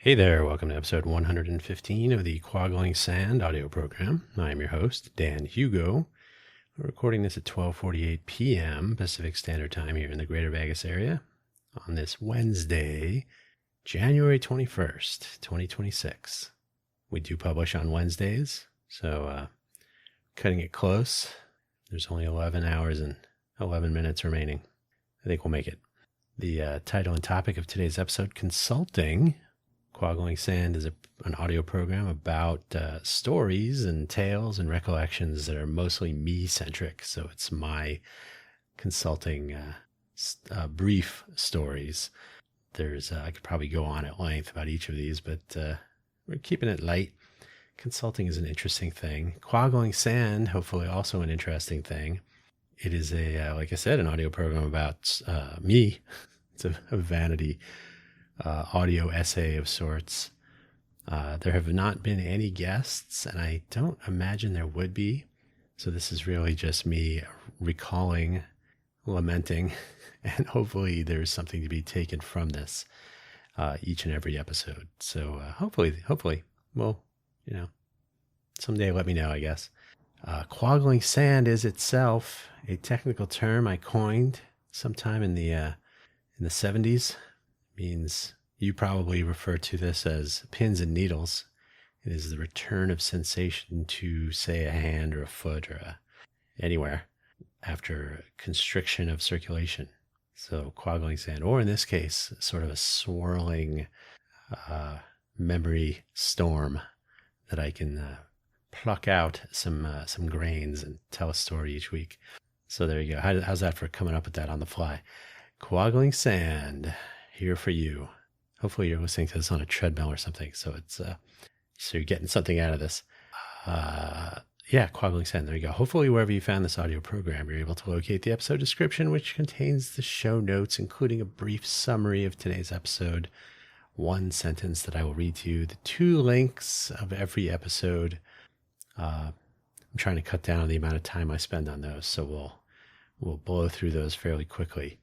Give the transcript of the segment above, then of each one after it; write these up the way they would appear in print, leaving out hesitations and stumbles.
Hey there, welcome to episode 115 of the Quaggling Sand audio program. I am your host, Dan Hugo. We're recording this at 12:48 p.m. Pacific Standard Time here in the Greater Vegas area on this Wednesday, January 21st, 2026. We do publish on Wednesdays, so cutting it close. There's only 11 hours and 11 minutes remaining. I think we'll make it. The title and topic of today's episode, Consulting. Quaggling Sand is an audio program about stories and tales and recollections that are mostly me-centric. So it's my consulting brief stories. I could probably go on at length about each of these, but we're keeping it light. Consulting is an interesting thing. Quaggling Sand, hopefully also an interesting thing. It is like I said, an audio program about me. It's a vanity audio essay of sorts. There have not been any guests, and I don't imagine there would be. So this is really just me recalling, lamenting, and hopefully there's something to be taken from this each and every episode. So hopefully, well, someday let me know, I guess. Quaggling sand is itself a technical term I coined sometime in the 70s. Means you probably refer to this as pins and needles. It is the return of sensation to, say, a hand or a foot or anywhere after constriction of circulation. So quaggling sand, or in this case, sort of a swirling memory storm that I can pluck out some grains and tell a story each week. So there you go. How's that for coming up with that on the fly? Quaggling sand. Here for you. Hopefully you're listening to this on a treadmill or something, so it's so you're getting something out of this. Quaggling sand. There you go. Hopefully wherever you found this audio program, you're able to locate the episode description, which contains the show notes, including a brief summary of today's episode, one sentence that I will read to you, the two links of every episode. I'm trying to cut down the amount of time I spend on those, so we'll blow through those fairly quickly.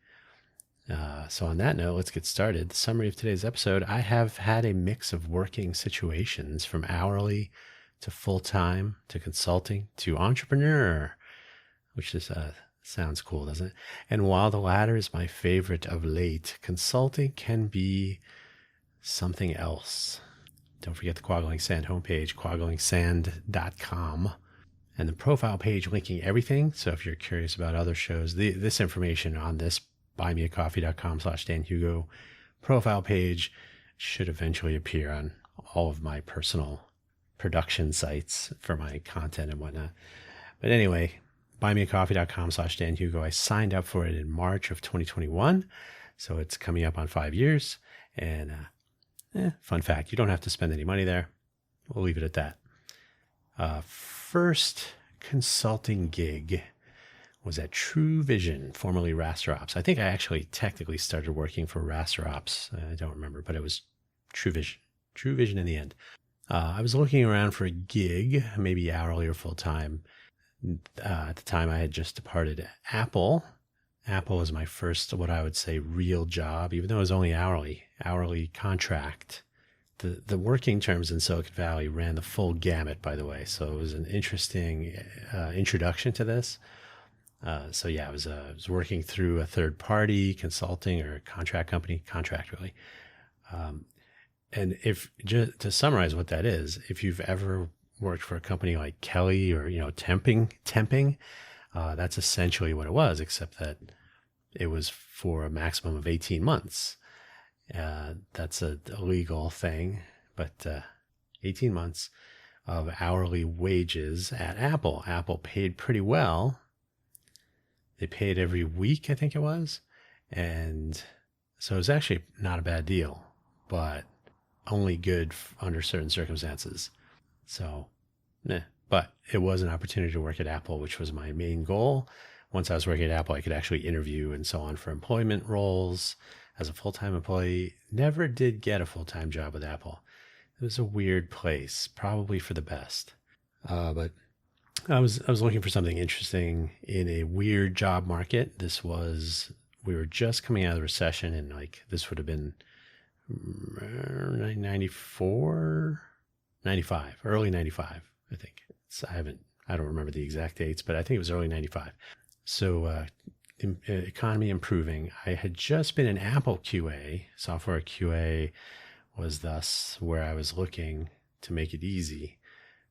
So on that note, let's get started. The summary of today's episode, I have had a mix of working situations from hourly to full-time to consulting to entrepreneur, which is sounds cool, doesn't it? And while the latter is my favorite of late, consulting can be something else. Don't forget the Quaggling Sand homepage, quagglingsand.com, and the profile page linking everything. So if you're curious about other shows, this information on this buymeacoffee.com/DanHugo profile page should eventually appear on all of my personal production sites for my content and whatnot. But anyway, buymeacoffee.com/DanHugo. I signed up for it in March of 2021. So it's coming up on 5 years. And fun fact, you don't have to spend any money there. We'll leave it at that. First consulting gig was at True Vision, formerly Raster Ops. I think I actually technically started working for Raster Ops. I don't remember, but it was True Vision. True Vision in the end. I was looking around for a gig, maybe hourly or full-time. At the time, I had just departed Apple. Apple was my first, what I would say, real job, even though it was only hourly contract. The working terms in Silicon Valley ran the full gamut, by the way. So it was an interesting introduction to this. I was working through a third party consulting or contract company, really. And to summarize what that is, if you've ever worked for a company like Kelly or, temping, that's essentially what it was, except that it was for a maximum of 18 months. That's a legal thing, but 18 months of hourly wages at Apple. Apple paid pretty well. They paid every week, I think it was. And so it was actually not a bad deal, but only good under certain circumstances. So, but it was an opportunity to work at Apple, which was my main goal. Once I was working at Apple, I could actually interview and so on for employment roles as a full-time employee. Never did get a full-time job with Apple. It was a weird place, probably for the best. But I was looking for something interesting in a weird job market. We were just coming out of the recession, and this would have been 94, 95, early 95, I think. I don't remember the exact dates, but I think it was early 95. So economy improving. I had just been in Apple QA. Software QA was thus where I was looking to make it easy.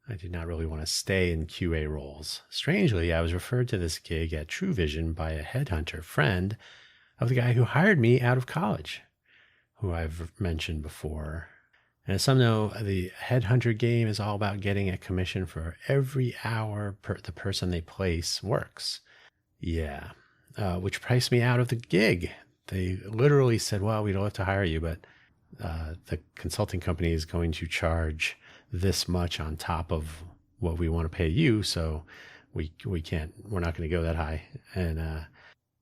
I did not really want to stay in QA roles. Strangely, I was referred to this gig at TrueVision by a headhunter friend of the guy who hired me out of college, who I've mentioned before. And as some know, the headhunter game is all about getting a commission for every hour the person they place works. Yeah, which priced me out of the gig. They literally said, well, we'd love to hire you, but the consulting company is going to charge this much on top of what we want to pay you. So we're not going to go that high. And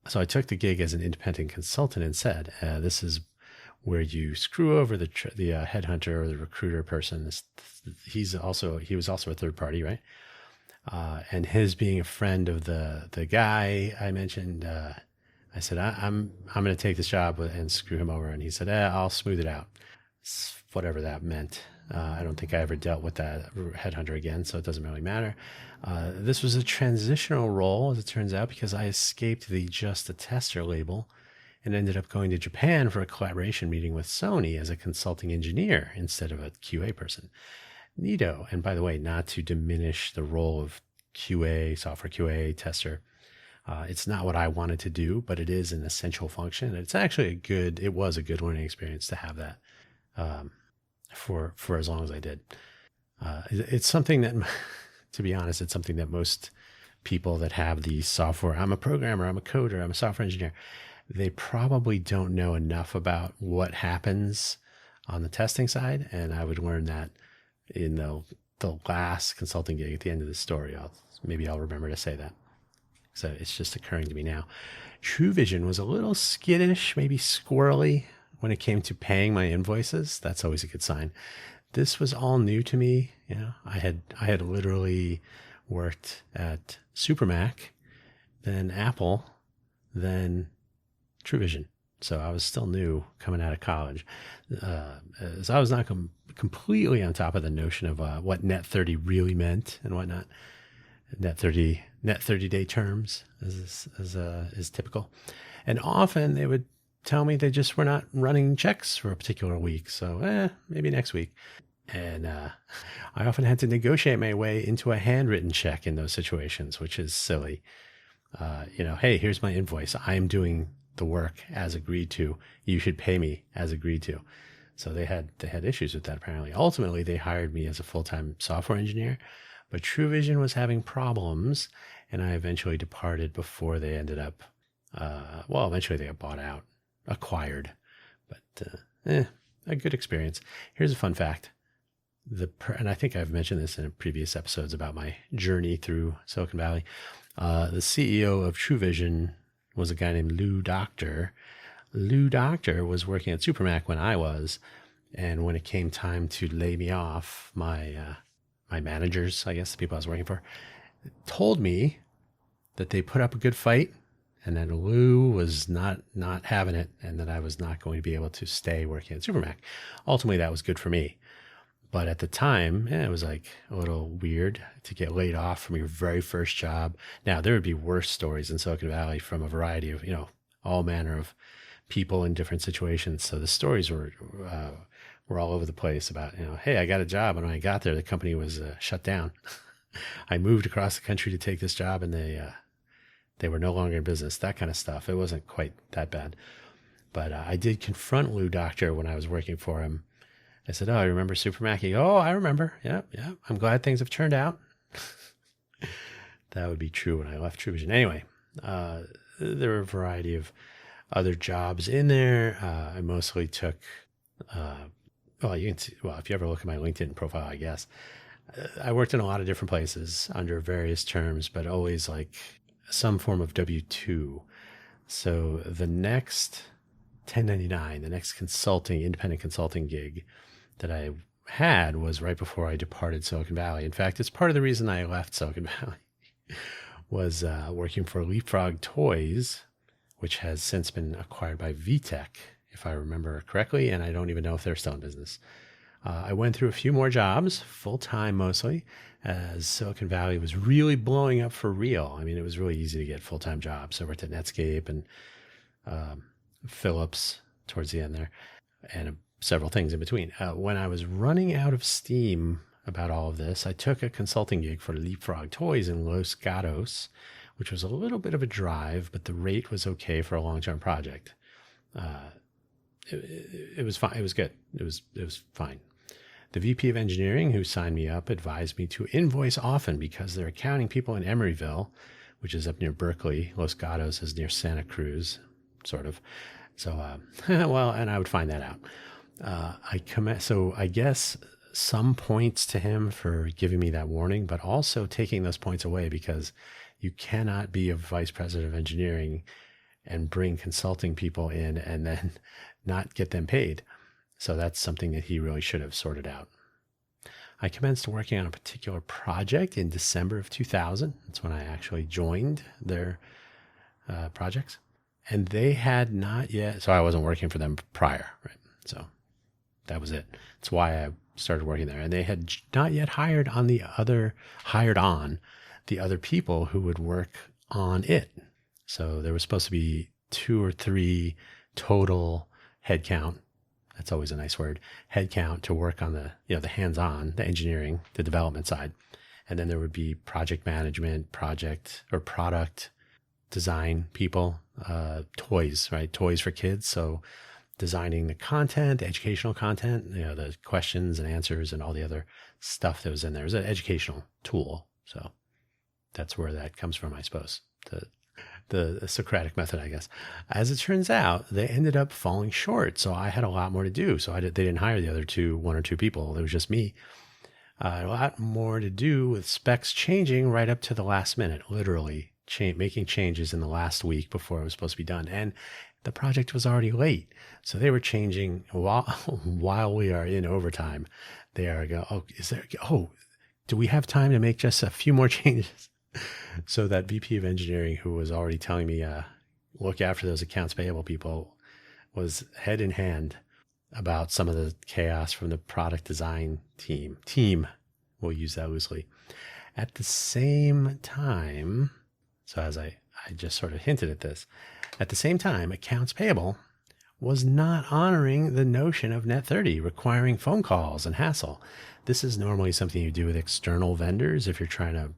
so I took the gig as an independent consultant and said, this is where you screw over the headhunter or the recruiter person. He was also a third party, right? And his being a friend of the guy I mentioned, I said, I'm going to take this job and screw him over. And he said, I'll smooth it out. Whatever that meant. I don't think I ever dealt with that headhunter again, so it doesn't really matter. This was a transitional role, as it turns out, because I escaped the just a tester label and ended up going to Japan for a collaboration meeting with Sony as a consulting engineer instead of a QA person. Neato. And by the way, not to diminish the role of QA, software QA tester. It's not what I wanted to do, but it is an essential function. It's actually it was a good learning experience to have that for as long as I did. It's something that, to be honest, it's something that most people that have the software, I'm a programmer, I'm a coder, I'm a software engineer, they probably don't know enough about what happens on the testing side. And I would learn that in the last consulting gig at the end of the story. Maybe I'll remember to say that. So it's just occurring to me now. TrueVision was a little skittish, maybe squirrely when it came to paying my invoices. That's always a good sign. This was all new to me. You know, I had literally worked at Supermac, then Apple, then TrueVision. So I was still new coming out of college. So I was not completely on top of the notion of what net 30 really meant and whatnot. Net 30 day terms is typical. And often they would tell me they just were not running checks for a particular week. So maybe next week. And I often had to negotiate my way into a handwritten check in those situations, which is silly. Hey, here's my invoice. I am doing the work as agreed to. You should pay me as agreed to. So they had issues with that apparently. Ultimately, they hired me as a full-time software engineer, but TrueVision was having problems, and I eventually departed before they ended up. Eventually they got acquired, but a good experience. Here's a fun fact. And I think I've mentioned this in previous episodes about my journey through Silicon Valley. The CEO of TrueVision was a guy named Lou Doctor. Lou Doctor was working at Supermac when I was, and when it came time to lay me off, my managers, I guess the people I was working for, told me that they put up a good fight and that Lou was not having it and that I was not going to be able to stay working at Supermac. Ultimately, that was good for me. But at the time, it was like a little weird to get laid off from your very first job. Now, there would be worse stories in Silicon Valley from a variety of, all manner of people in different situations. So the stories were all over the place about, hey, I got a job. And when I got there, the company was shut down. I moved across the country to take this job and they were no longer in business, that kind of stuff. It wasn't quite that bad. But I did confront Lou Doctor when I was working for him. I said, I remember Supermac. He goes, I remember. Yeah. I'm glad things have turned out. That would be true when I left TrueVision. Anyway, there were a variety of other jobs in there. I mostly took, you can see, if you ever look at my LinkedIn profile, I guess, I worked in a lot of different places under various terms, but always like some form of W-2. So the next 1099, the next independent consulting gig that I had was right before I departed Silicon Valley. In fact, it's part of the reason I left Silicon Valley was working for Leapfrog Toys, which has since been acquired by VTech if I remember correctly, and I don't even know if they're still in business. I went through a few more jobs, full-time mostly, as Silicon Valley was really blowing up for real. I mean, it was really easy to get full-time jobs. I worked at Netscape and Philips towards the end there, and several things in between. When I was running out of steam about all of this, I took a consulting gig for Leapfrog Toys in Los Gatos, which was a little bit of a drive, but the rate was okay for a long-term project. It was fine. It was good. It was fine. The VP of engineering who signed me up advised me to invoice often because they're accounting people in Emeryville, which is up near Berkeley. Los Gatos is near Santa Cruz, sort of. So, well, and I would find that out. So I guess some points to him for giving me that warning, but also taking those points away, because you cannot be a vice president of engineering and bring consulting people in and then not get them paid. So that's something that he really should have sorted out. I commenced working on a particular project in December of 2000. That's when I actually joined their projects. And they had not yet, so I wasn't working for them prior, right? So that was it. That's why I started working there. And they had not yet hired on the other people who would work on it. So there was supposed to be 2 or 3 total headcount. That's always a nice word. Headcount to work on the hands-on, the engineering, the development side. And then there would be project management, product design people, toys, right? Toys for kids. So designing the content, the educational content, the questions and answers and all the other stuff that was in there. It was an educational tool. So that's where that comes from, I suppose. The Socratic method, I guess. As it turns out, they ended up falling short. So I had a lot more to do. So they didn't hire the other 1 or 2 people. It was just me. A lot more to do with specs changing right up to the last minute, literally making changes in the last week before it was supposed to be done. And the project was already late. So they were changing while we are in overtime. They are going, do we have time to make just a few more changes? So that VP of engineering, who was already telling me, look after those accounts payable people, was head in hand about some of the chaos from the product design team. We'll use that loosely. At the same time, so as I just sort of hinted at this, at the same time, accounts payable was not honoring the notion of Net 30, requiring phone calls and hassle. This is normally something you do with external vendors if you're trying to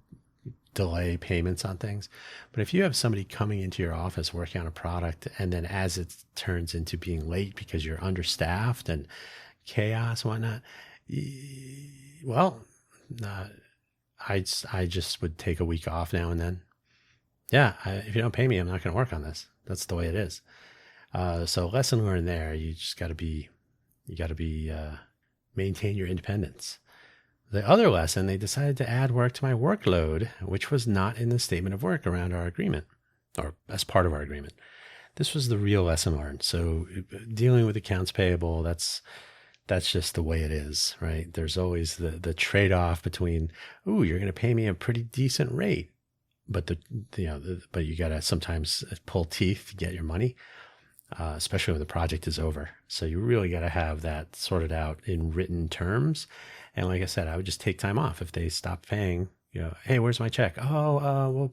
delay payments on things. But if you have somebody coming into your office working on a product, and then as it turns into being late because you're understaffed and chaos and whatnot, I just would take a week off now and then. Yeah, if you don't pay me, I'm not going to work on this. That's the way it is. So lesson learned there. You just got to maintain your independence. The other lesson, they decided to add work to my workload, which was not in the statement of work around our agreement, or as part of our agreement. This was the real lesson learned. So dealing with accounts payable, that's just the way it is, right? There's always the trade-off between, you're going to pay me a pretty decent rate, but but you got to sometimes pull teeth to get your money, especially when the project is over. So you really got to have that sorted out in written terms. And like I said, I would just take time off if they stopped paying. Hey, where's my check? We'll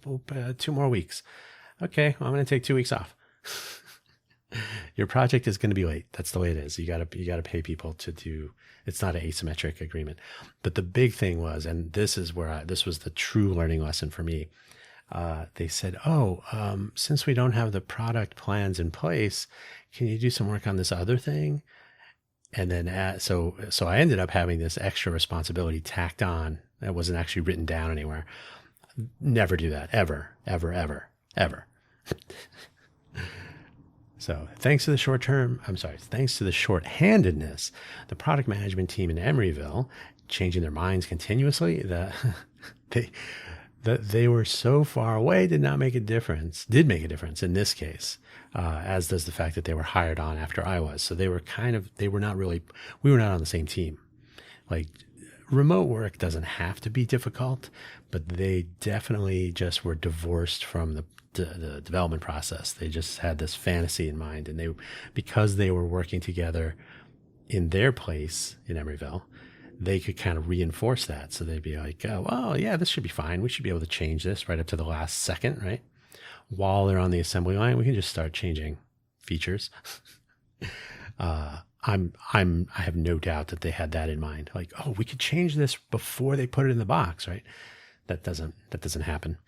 2 more weeks. Okay, well, I'm going to take 2 weeks off. Your project is going to be late. That's the way it is. You got to pay people to do. It's not an asymmetric agreement. But the big thing was, and this is where this was the true learning lesson for me. They said, since we don't have the product plans in place, can you do some work on this other thing? And then, so I ended up having this extra responsibility tacked on that wasn't actually written down anywhere. Never do that, ever, ever, ever, ever. So thanks to the short-handedness, the product management team in Emeryville, changing their minds continuously, they were so far away did make a difference in this case, as does the fact that they were hired on after I was. So we were not on the same team. Like, remote work doesn't have to be difficult, but they definitely just were divorced from the development process. They just had this fantasy in mind, and because they were working together in their place in Emeryville, they could kind of reinforce that. So they'd be like, oh, well, yeah, this should be fine. We should be able to change this right up to the last second, right? While they're on the assembly line, we can just start changing features. I have no doubt that they had that in mind. Like, oh, we could change this before they put it in the box, right? That doesn't happen.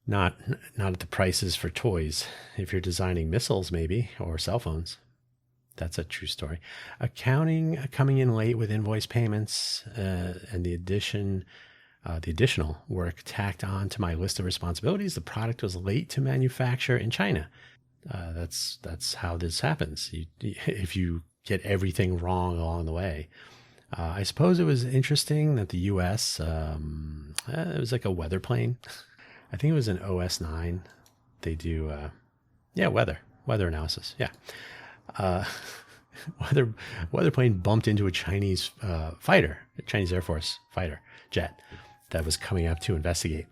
Not at the prices for toys. If you're designing missiles, maybe, or cell phones. That's a true story. Accounting coming in late with invoice payments, and the additional work tacked on to my list of responsibilities. The product was late to manufacture in China. That's how this happens. If you get everything wrong along the way. I suppose it was interesting that the U.S. It was like a weather plane. I think it was an OS9. They do weather analysis. Yeah. Weather plane bumped into a Chinese fighter, a Chinese Air Force fighter jet that was coming up to investigate.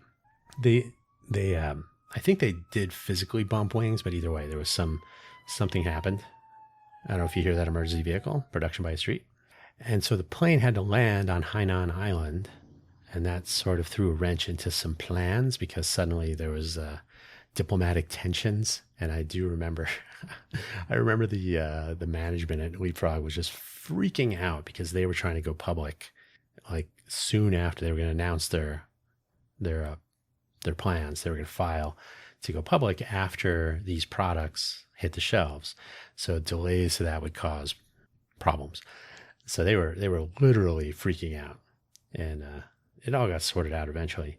They I think they did physically bump wings, but either way, there was something happened. I don't know if you hear that emergency vehicle, production by a street. And so the plane had to land on Hainan Island, and that sort of threw a wrench into some plans because suddenly there was diplomatic tensions. And I do remember, the management at Leapfrog was just freaking out because they were trying to go public, like soon after they were going to announce their plans. They were going to file to go public after these products hit the shelves. So delays to that would cause problems. So they were literally freaking out, and it all got sorted out eventually.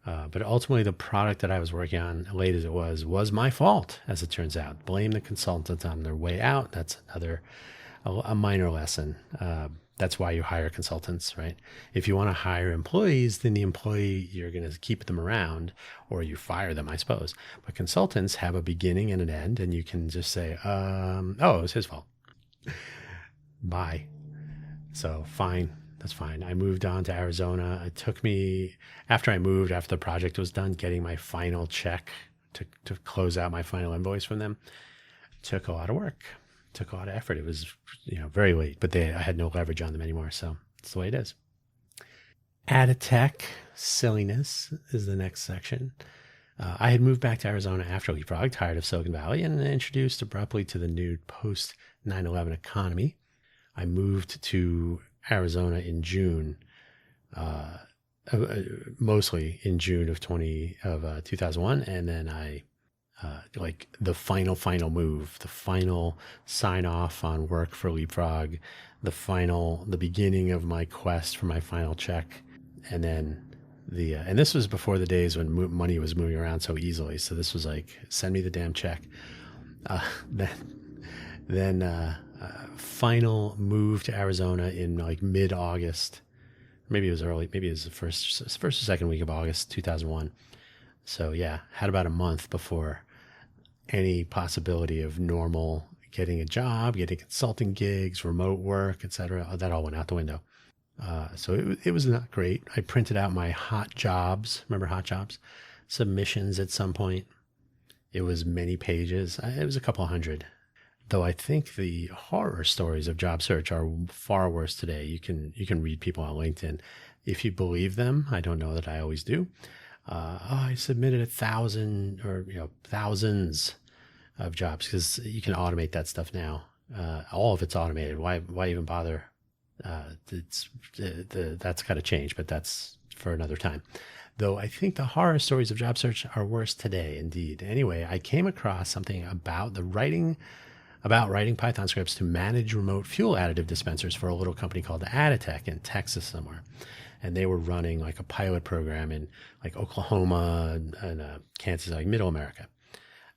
But ultimately, the product that I was working on, late as it was my fault, as it turns out. Blame the consultants on their way out. That's a minor lesson. That's why you hire consultants, right? If you want to hire employees, then the employee, you're going to keep them around, or you fire them, I suppose. But consultants have a beginning and an end, and you can just say, oh, it was his fault. Bye. So fine. That's fine. I moved on to Arizona. It took me, after the project was done, getting my final check to close out my final invoice from them, took a lot of work, took a lot of effort. It was, very late, but I had no leverage on them anymore. So it's the way it is. Additech silliness is the next section. I had moved back to Arizona after Leapfrog, tired of Silicon Valley, and introduced abruptly to the new post 9/11 economy. I moved to Arizona in June, mostly in June of 2001, and then I the final move, the final sign off on work for Leapfrog, the beginning of my quest for my final check, and then and this was before the days when money was moving around so easily. So this was like, send me the damn check. Then final move to Arizona in like mid-August. Maybe it was early. Maybe it was the first or second week of August 2001. So yeah, had about a month before any possibility of normal getting a job, getting consulting gigs, remote work, etc. That all went out the window. So it was not great. I printed out my hot jobs. Remember hot jobs? Submissions at some point. It was many pages. It was a couple hundred. Though I think the horror stories of job search are far worse today. You can read people on LinkedIn. If you believe them, I don't know that I always do. I submitted 1,000 or thousands of jobs, because you can automate that stuff now. All of it's automated. Why even bother? That's got to change, but that's for another time. Though I think the horror stories of job search are worse today, indeed. Anyway, I came across something about writing Python scripts to manage remote fuel additive dispensers for a little company called Additech in Texas somewhere. And they were running like a pilot program in like Oklahoma and Kansas, like middle America.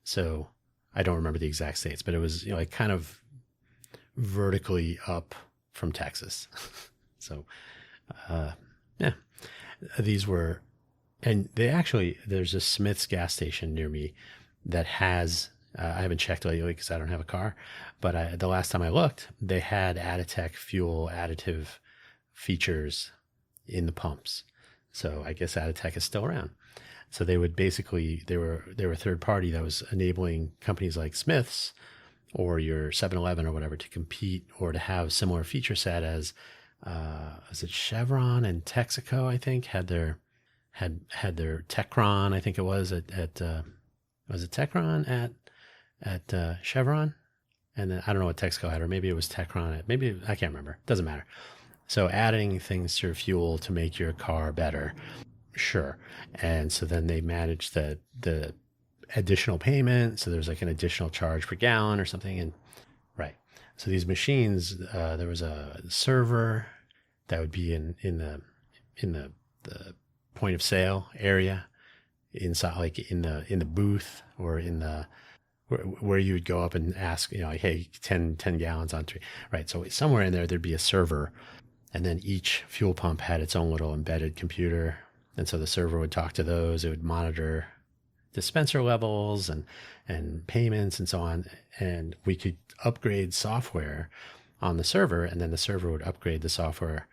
So I don't remember the exact states, but it was like kind of vertically up from Texas. So yeah, these were, and there's a Smith's gas station near me that has, I haven't checked lately because I don't have a car, but the last time I looked, they had Additech fuel additive features in the pumps. So I guess Additech is still around. So they would basically, they were a third party that was enabling companies like Smith's or your 7-Eleven or whatever to compete or to have similar feature set as, is it Chevron and Texaco, I think, had their Techron, I think it was was it Techron at Chevron? And then I don't know what Texaco had, or maybe it was Techron at, maybe, I can't remember. Doesn't matter. So adding things to your fuel to make your car better. Sure. And so then they managed the additional payment. So there's like an additional charge per gallon or something. And right. So these machines, there was a server that would be in the point of sale area inside, like in the booth or in the, where you would go up and ask, like, hey, 10 gallons on 3. Right. So somewhere in there, there'd be a server, and then each fuel pump had its own little embedded computer. And so the server would talk to those. It would monitor dispenser levels and payments and so on. And we could upgrade software on the server, and then the server would upgrade the software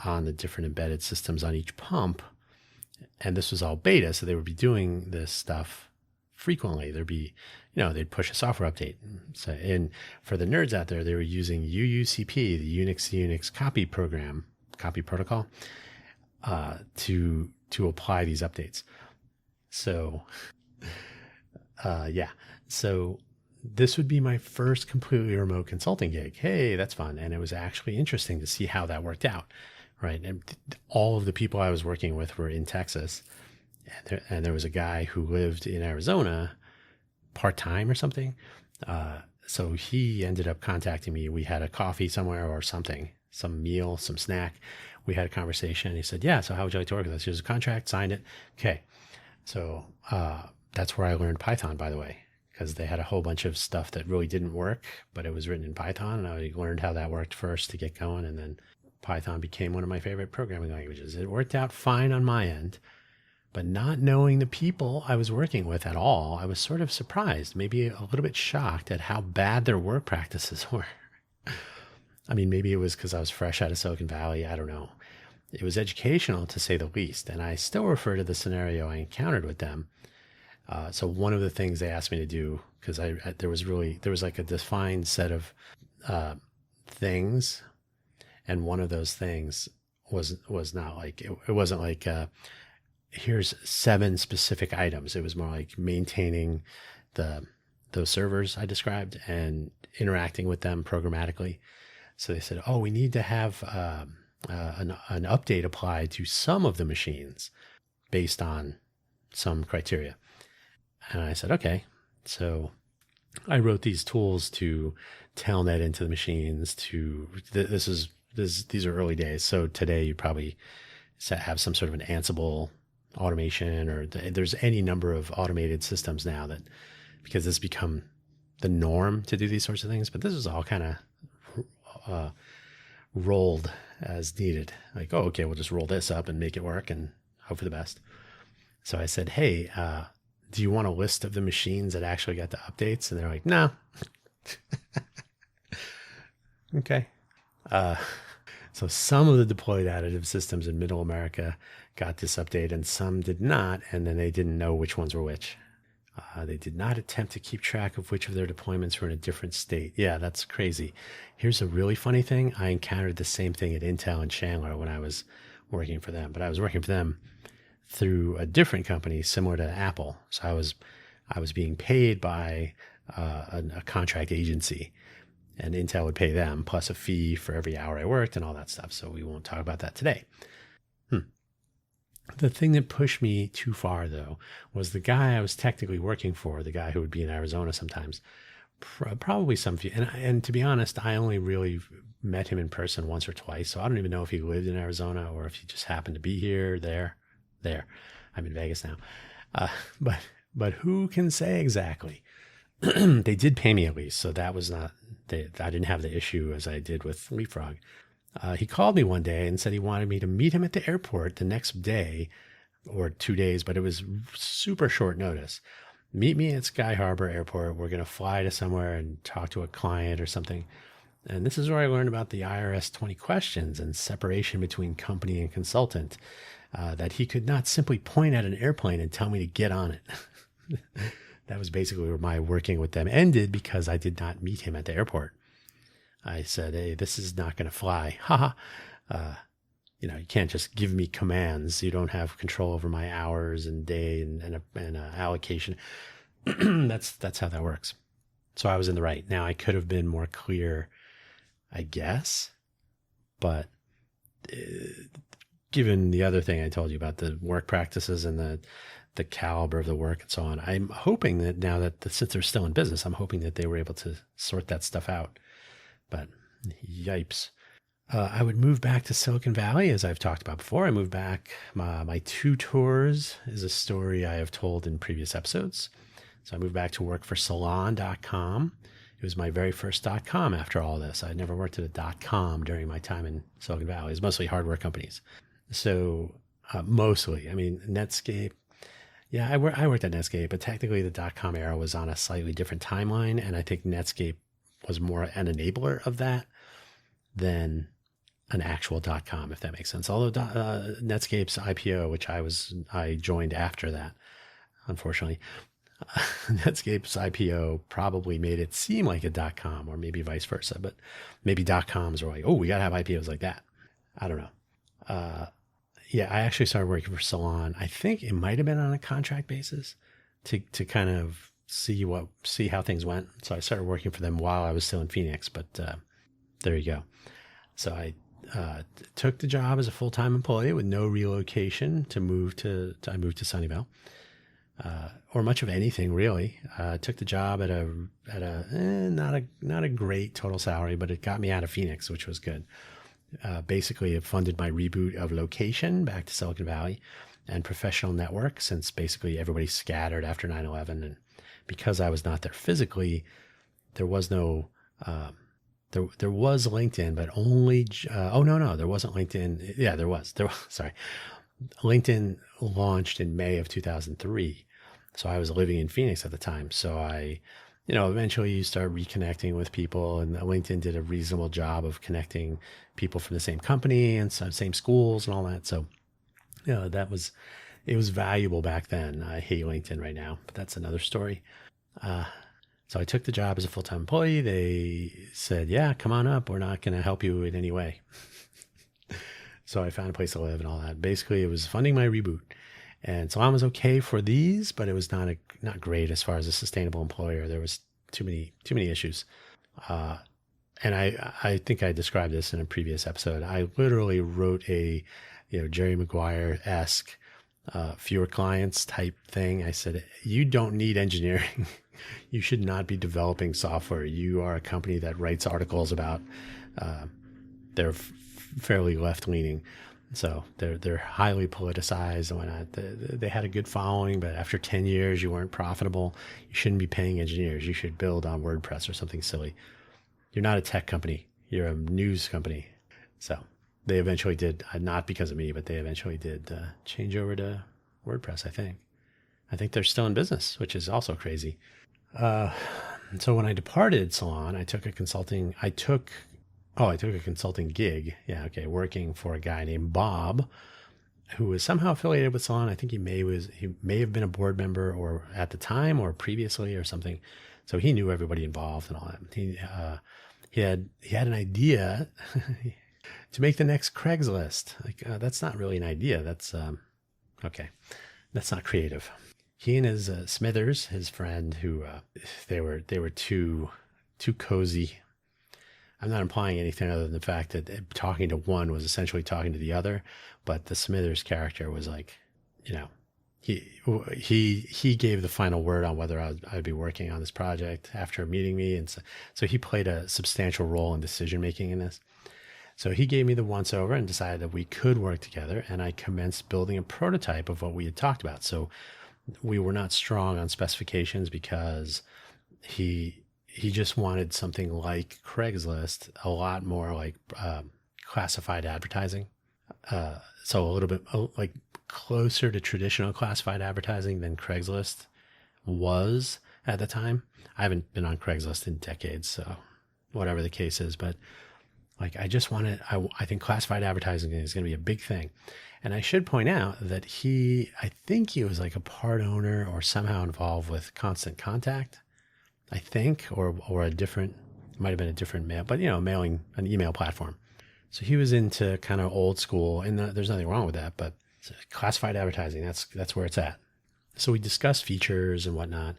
on the different embedded systems on each pump. And this was all beta, so they would be doing this stuff frequently. There'd be, they'd push a software update. So, and for the nerds out there, they were using UUCP, the Unix to Unix copy protocol, to apply these updates. So, yeah. So this would be my first completely remote consulting gig. Hey, that's fun. And it was actually interesting to see how that worked out. Right. And all of the people I was working with were in Texas. And there was a guy who lived in Arizona part-time or something. So he ended up contacting me. We had a coffee somewhere or something, some meal, some snack. We had a conversation. He said, yeah, so how would you like to work with us? Here's a contract, signed it. Okay. So that's where I learned Python, by the way, because they had a whole bunch of stuff that really didn't work, but it was written in Python. And I learned how that worked first to get going. And then Python became one of my favorite programming languages. It worked out fine on my end, but not knowing the people I was working with at all, I was sort of surprised, maybe a little bit shocked at how bad their work practices were. I mean, maybe it was because I was fresh out of Silicon Valley. I don't know. It was educational, to say the least. And I still refer to the scenario I encountered with them. So one of the things they asked me to do, because there was like a defined set of things. And one of those things was not like, it wasn't like, here's 7 specific items. It was more like maintaining those servers I described and interacting with them programmatically. So they said, oh, we need to have an update applied to some of the machines based on some criteria. And I said, okay. So I wrote these tools to telnet into the machines these are early days. So today you probably have some sort of an Ansible automation, or there's any number of automated systems now that, because it's become the norm to do these sorts of things. But this is all kind of rolled as needed. Like, oh, okay, we'll just roll this up and make it work and hope for the best. So I said, hey, do you want a list of the machines that actually got the updates? And they're like, no. Okay. So some of the deployed additive systems in Middle America got this update and some did not. And then they didn't know which ones were which. They did not attempt to keep track of which of their deployments were in a different state. Yeah, that's crazy. Here's a really funny thing. I encountered the same thing at Intel and Chandler when I was working for them, but I was working for them through a different company similar to Apple. So I was being paid by a contract agency, and Intel would pay them plus a fee for every hour I worked and all that stuff. So we won't talk about that today. The thing that pushed me too far, though, was the guy I was technically working for, the guy who would be in Arizona sometimes, probably some few. And to be honest, I only really met him in person once or twice. So I don't even know if he lived in Arizona or if he just happened to be here, there. I'm in Vegas now. But who can say exactly? They did pay me at least. So that was not, I didn't have the issue as I did with Leapfrog. He called me one day and said he wanted me to meet him at the airport the next day or 2 days, but it was super short notice. Meet me at Sky Harbor Airport. We're going to fly to somewhere and talk to a client or something. And this is where I learned about the IRS 20 questions and separation between company and consultant. that he could not simply point at an airplane and tell me to get on it. That was basically where my working with them ended because I did not meet him at the airport. I said, hey, this is not going to fly. Haha. You can't just give me commands. You don't have control over my hours and day and allocation. That's how that works. So I was in the right. Now I could have been more clear, I guess, but given the other thing I told you about the work practices and the caliber of the work and so on, I'm hoping that now that since they're still in business, I'm hoping that they were able to sort that stuff out. But yipes. I would move back to Silicon Valley, as I've talked about before. I moved back. My 2 tours is a story I have told in previous episodes. So I moved back to work for Salon.com. It was my very first .com after all this. I never worked at a .com during my time in Silicon Valley. It was mostly hardware companies. So mostly, I mean, Netscape. Yeah, I worked at Netscape, but technically the .com era was on a slightly different timeline. And I think Netscape was more an enabler of that than an actual .com, if that makes sense. Although Netscape's IPO, which I joined after that, unfortunately, Netscape's IPO probably made it seem like a .com, or maybe vice versa. But maybe .coms were like, oh, we got to have IPOs like that. I don't know. Yeah, I actually started working for Salon. I think it might have been on a contract basis to kind of see how things went. So I started working for them while I was still in Phoenix. But there you go. So I took the job as a full-time employee with no relocation I moved to Sunnyvale, or much of anything really. Took the job at not a great total salary, but it got me out of Phoenix, which was good. Basically, it funded my reboot of location back to Silicon Valley and professional network, since basically everybody scattered after 9/11, and because I was not there physically, there was no. There was LinkedIn, but only, there wasn't LinkedIn. Yeah, there was, sorry. LinkedIn launched in May of 2003. So I was living in Phoenix at the time. So I, eventually you start reconnecting with people, and LinkedIn did a reasonable job of connecting people from the same company and same schools and all that. So, it was valuable back then. I hate LinkedIn right now, but that's another story. So I took the job as a full-time employee. They said, yeah, come on up. We're not going to help you in any way. So I found a place to live and all that. Basically, it was funding my reboot. And Salon was okay for these, but it was not great as far as a sustainable employer. There was too many issues. And I think I described this in a previous episode. I literally wrote a, Jerry Maguire-esque fewer clients type thing. I said, you don't need engineering. You should not be developing software. You are a company that writes articles about, they're fairly left leaning. So they're highly politicized and whatnot. They had a good following, but after 10 years, you weren't profitable. You shouldn't be paying engineers. You should build on WordPress or something silly. You're not a tech company. You're a news company. So they eventually did, not because of me, but they eventually did change over to WordPress, I think. I think they're still in business, which is also crazy. So when I departed Salon, I took a consulting gig. Yeah, okay, working for a guy named Bob, who was somehow affiliated with Salon. I think he may have been a board member, or at the time, or previously, or something. So he knew everybody involved and all that. He had an idea to make the next Craigslist. That's not really an idea. That's okay. That's not creative. He and his Smithers, his friend, who they were too cozy. I'm not implying anything other than the fact that talking to one was essentially talking to the other, but the Smithers character was like, he gave the final word on whether I'd be working on this project after meeting me, and so he played a substantial role in decision making in this. So he gave me the once over and decided that we could work together, and I commenced building a prototype of what we had talked about. So we were not strong on specifications because he just wanted something like Craigslist, a lot more like classified advertising. So a little bit like closer to traditional classified advertising than Craigslist was at the time. I haven't been on Craigslist in decades, so whatever the case is, but Like I think classified advertising is going to be a big thing. And I should point out that I think he was like a part owner or somehow involved with Constant Contact, I think, or a different, it might have been a different mail, but mailing an email platform. So he was into kind of old school, and there's nothing wrong with that, but classified advertising, that's where it's at. So we discussed features and whatnot,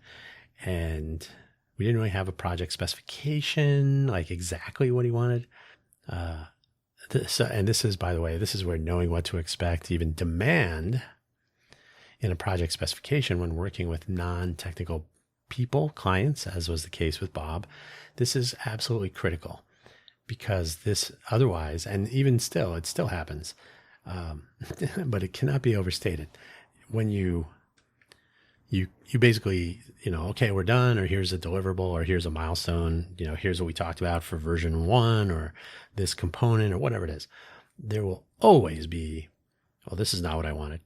and we didn't really have a project specification, like exactly what he wanted. And this is, by the way, this is where knowing what to expect, even demand in a project specification when working with non-technical people, clients, as was the case with Bob, this is absolutely critical, because this otherwise, and even still, it still happens, but it cannot be overstated. When you basically, okay, we're done, or here's a deliverable, or here's a milestone, here's what we talked about for version 1, or this component, or whatever it is. There will always be, oh, this is not what I wanted.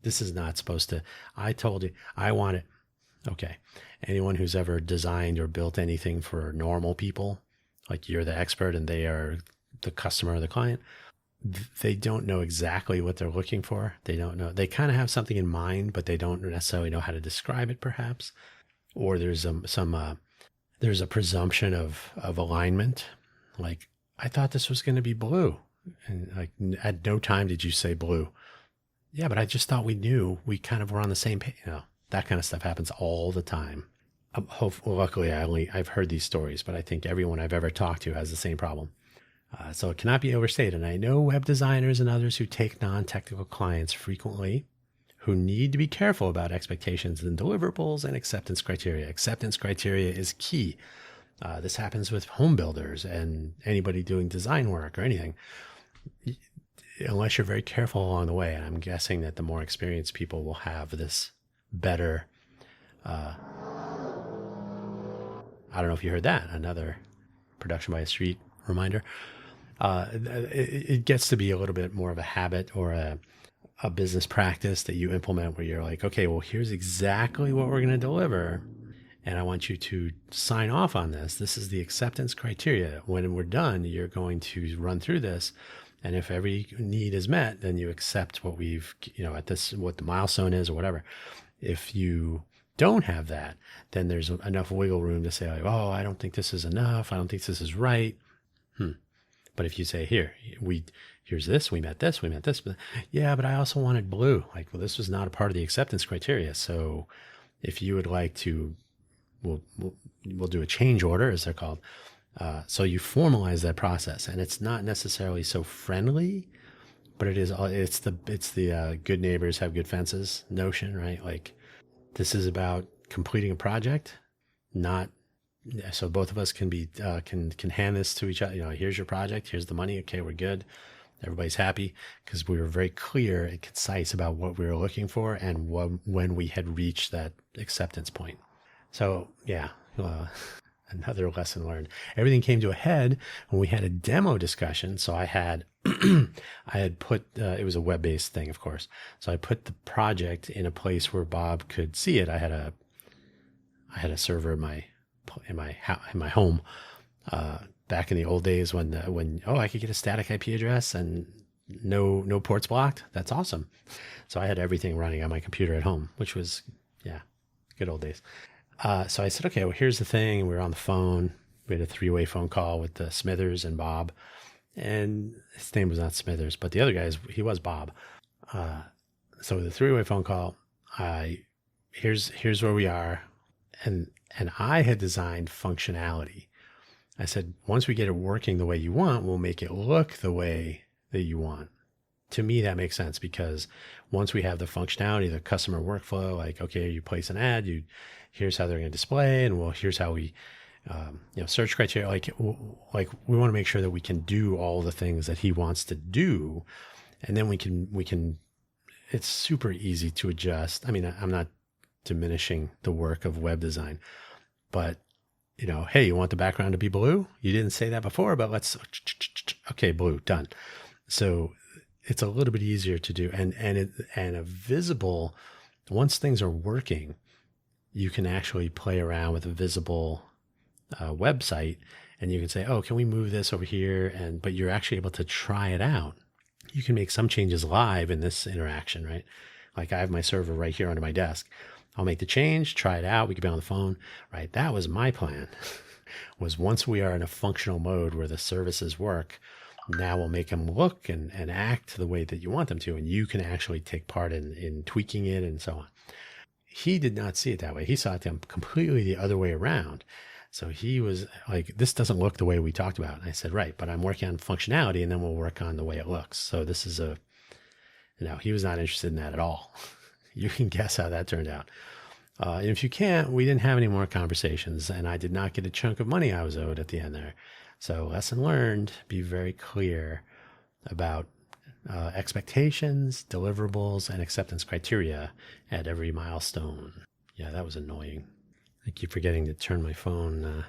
This is not supposed to, I told you, I want it. Okay. Anyone who's ever designed or built anything for normal people, like you're the expert and they are the customer or the client, they don't know exactly what they're looking for. They don't know. They kind of have something in mind, but they don't necessarily know how to describe it, perhaps. Or there's there's a presumption of alignment. Like, I thought this was going to be blue, and like at no time did you say blue. Yeah, but I just thought we knew. We kind of were on the same page. That kind of stuff happens all the time. Luckily, I've heard these stories, but I think everyone I've ever talked to has the same problem. So it cannot be overstated. And I know web designers and others who take non-technical clients frequently who need to be careful about expectations and deliverables and acceptance criteria. Acceptance criteria is key. This happens with home builders and anybody doing design work or anything. Unless you're very careful along the way, and I'm guessing that the more experienced people will have this better. I don't know if you heard that. Another production by a street reminder. It gets to be a little bit more of a habit or a business practice that you implement where you're like, okay, well, here's exactly what we're going to deliver. And I want you to sign off on this. This is the acceptance criteria. When we're done, you're going to run through this. And if every need is met, then you accept what we've, what the milestone is or whatever. If you don't have that, then there's enough wiggle room to say, like, oh, I don't think this is enough. I don't think this is right. But if you say, here's this, we met this. But, yeah, but I also wanted blue. Like, well, this was not a part of the acceptance criteria. So if you would like to, we'll do a change order, as they're called. So you formalize that process, and it's not necessarily so friendly, but it's the good neighbors have good fences notion, right? Like, this is about completing a project, not so both of us can be can hand this to each other. Here's your project, here's the money. Okay, we're good. Everybody's happy because we were very clear and concise about what we were looking for and when we had reached that acceptance point. So yeah, another lesson learned. Everything came to a head when we had a demo discussion. So I had put it was a web-based thing, of course. So I put the project in a place where Bob could see it. I had a server in my home back in the old days when I could get a static IP address and no ports blocked. That's awesome. So I had everything running on my computer at home, which was good old days. So I said, okay, well, here's the thing. We were on the phone. We had a 3-way phone call with Smithers and Bob, and his name was not Smithers, but the other guy he was Bob. So the 3-way phone call, here's where we are. And I had designed functionality. I said, once we get it working the way you want, we'll make it look the way that you want. To me, that makes sense because once we have the functionality, the customer workflow, like, okay, you place an ad, here's how they're going to display, and well, here's how we, search criteria. Like we want to make sure that we can do all the things that he wants to do, and then we can. It's super easy to adjust. I mean, I'm not diminishing the work of web design, but hey, you want the background to be blue? You didn't say that before, but okay, blue, done. So it's a little bit easier to do, and a visible. Once things are working, you can actually play around with a visible website and you can say, oh, can we move this over here? But you're actually able to try it out. You can make some changes live in this interaction, right? Like I have my server right here under my desk. I'll make the change, try it out. We could be on the phone, right? That was my plan. Was once we are in a functional mode where the services work, now we'll make them look and act the way that you want them to, and you can actually take part in tweaking it and so on. He did not see it that way. He saw it completely the other way around. So he was like, this doesn't look the way we talked about. And I said, right, but I'm working on functionality and then we'll work on the way it looks. So this is he was not interested in that at all. You can guess how that turned out. And if you can't, we didn't have any more conversations, and I did not get a chunk of money I was owed at the end there. So lesson learned, be very clear about expectations, deliverables, and acceptance criteria at every milestone. Yeah, that was annoying. I keep forgetting to turn my phone.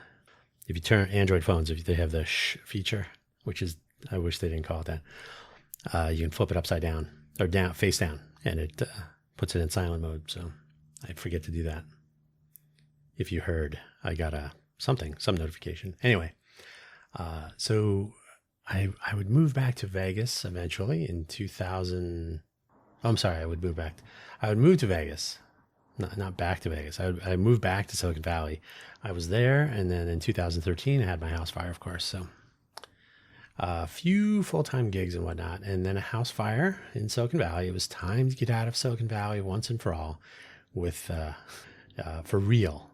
If you turn Android phones, if they have the shh feature, which is, I wish they didn't call it that, you can flip it upside down or down, face down, and it puts it in silent mode. So I forget to do that. If you heard, I got some notification. Anyway, so I would move back to Vegas eventually in 2000. Oh, I'm sorry, I would move to Vegas. Not back to Vegas. I moved back to Silicon Valley. I was there, and then in 2013, I had my house fire, of course. So a few full-time gigs and whatnot, and then a house fire in Silicon Valley. It was time to get out of Silicon Valley once and for all with, for real,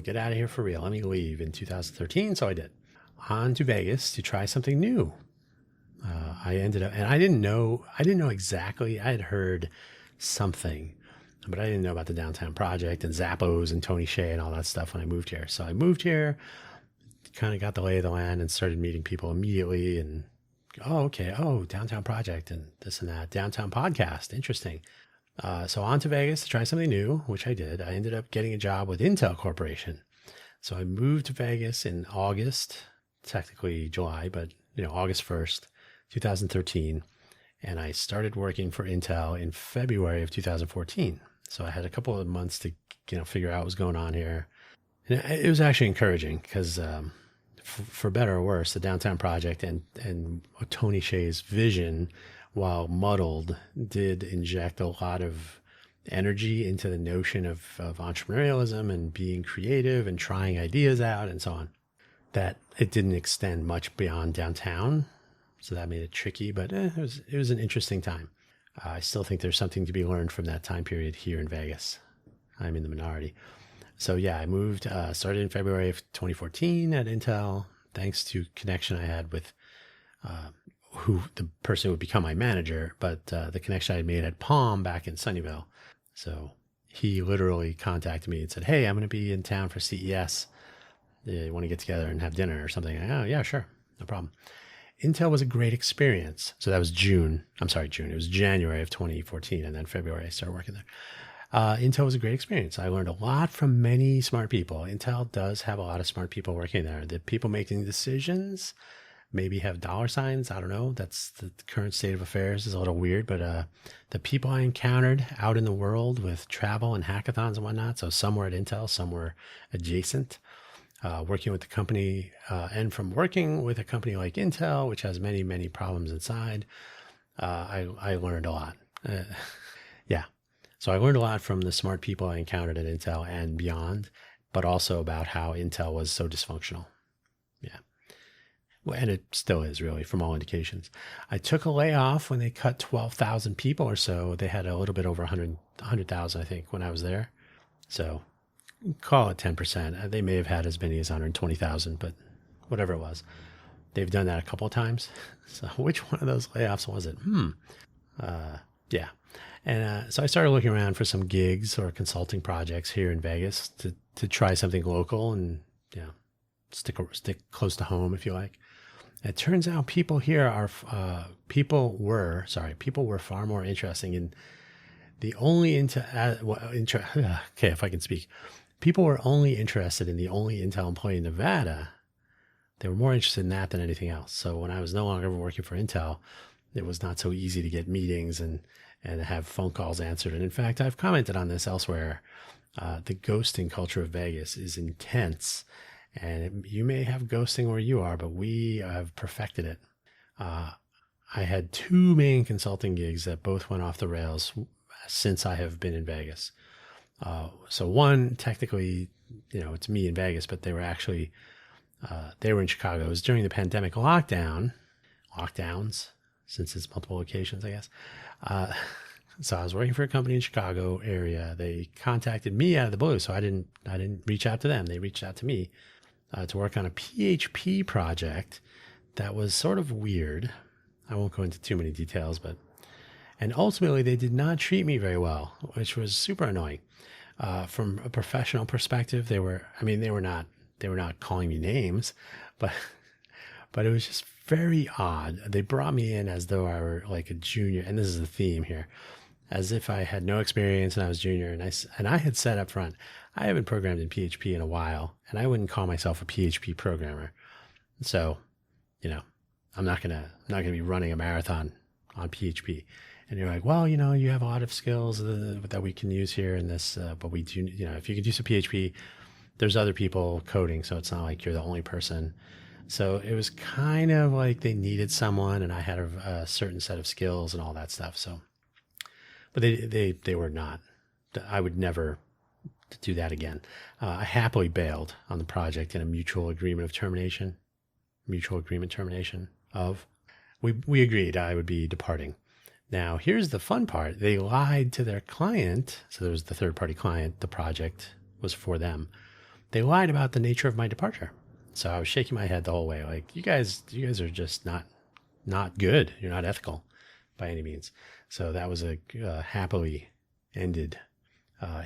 get out of here for real. Let me leave in 2013. So I did. On to Vegas to try something new. I ended up, and I didn't know exactly. I had heard something, but I didn't know about the downtown project and Zappos and Tony Hsieh and all that stuff when I moved here. So I moved here, kind of got the lay of the land and started meeting people immediately. And, downtown project and this and that. Downtown podcast. Interesting. So on to Vegas to try something new, which I did. I ended up getting a job with Intel Corporation. So I moved to Vegas in August, technically July, but August 1st, 2013. And I started working for Intel in February of 2014. So I had a couple of months to, figure out what was going on here. And it was actually encouraging because, for better or worse, the downtown project and Tony Hsieh's vision, while muddled, did inject a lot of energy into the notion of entrepreneurialism and being creative and trying ideas out and so on. That it didn't extend much beyond downtown. So that made it tricky, but it was an interesting time. I still think there's something to be learned from that time period here in Vegas. I'm in the minority. So yeah, I moved, started in February of 2014 at Intel, thanks to connection I had with the person who would become my manager, but the connection I had made at Palm back in Sunnyvale. So he literally contacted me and said, hey, I'm going to be in town for CES. You want to get together and have dinner or something? Oh, yeah, sure. No problem. Intel was a great experience. So that was June. It was January of 2014. And then February, I started working there. Intel was a great experience. I learned a lot from many smart people. Intel does have a lot of smart people working there. The people making decisions maybe have dollar signs. I don't know. That's the current state of affairs is a little weird, but the people I encountered out in the world with travel and hackathons and whatnot. So some were at Intel, some were adjacent. Working with the company, and from working with a company like Intel, which has many, many problems inside, I learned a lot. Yeah. So I learned a lot from the smart people I encountered at Intel and beyond, but also about how Intel was so dysfunctional. Yeah. Well, and it still is, really, from all indications. I took a layoff when they cut 12,000 people or so. They had a little bit over 100,000, I think, when I was there. So call it 10%. They may have had as many as 120,000, but whatever it was. They've done that a couple of times. So which one of those layoffs was it? Yeah. And so I started looking around for some gigs or consulting projects here in Vegas to try something local and stick close to home, if you like. It turns out people here people were far more interesting in the only okay, if I can speak. People were only interested in the only Intel employee in Nevada. They were more interested in that than anything else. So when I was no longer working for Intel, it was not so easy to get meetings and have phone calls answered. And in fact, I've commented on this elsewhere. The ghosting culture of Vegas is intense. And you may have ghosting where you are, but we have perfected it. I had two main consulting gigs that both went off the rails since I have been in Vegas. So one, technically, it's me in Vegas, but they were actually, they were in Chicago. It was during the pandemic lockdowns, since it's multiple locations, I guess. So I was working for a company in Chicago area. They contacted me out of the blue. So I didn't reach out to them. They reached out to me to work on a PHP project that was sort of weird. I won't go into too many details, and ultimately they did not treat me very well, which was super annoying. From a professional perspective, they were not calling me names, but it was just very odd. They brought me in as though I were like a junior, and this is the theme here, as if I had no experience and I was junior. And I had said up front, I haven't programmed in PHP in a while, and I wouldn't call myself a PHP programmer. So, I'm not gonna be running a marathon on PHP. And you're like, well, you have a lot of skills that we can use here in this, but we do, if you could use a PHP, there's other people coding, so it's not like you're the only person. So it was kind of like they needed someone, and I had a certain set of skills and all that stuff. So, but they were not. I would never do that again. I happily bailed on the project in a mutual agreement termination of. We agreed I would be departing. Now, here's the fun part. They lied to their client. So there was the third-party client. The project was for them. They lied about the nature of my departure. So I was shaking my head the whole way, like, you guys are just not good. You're not ethical by any means. So that was a happily ended.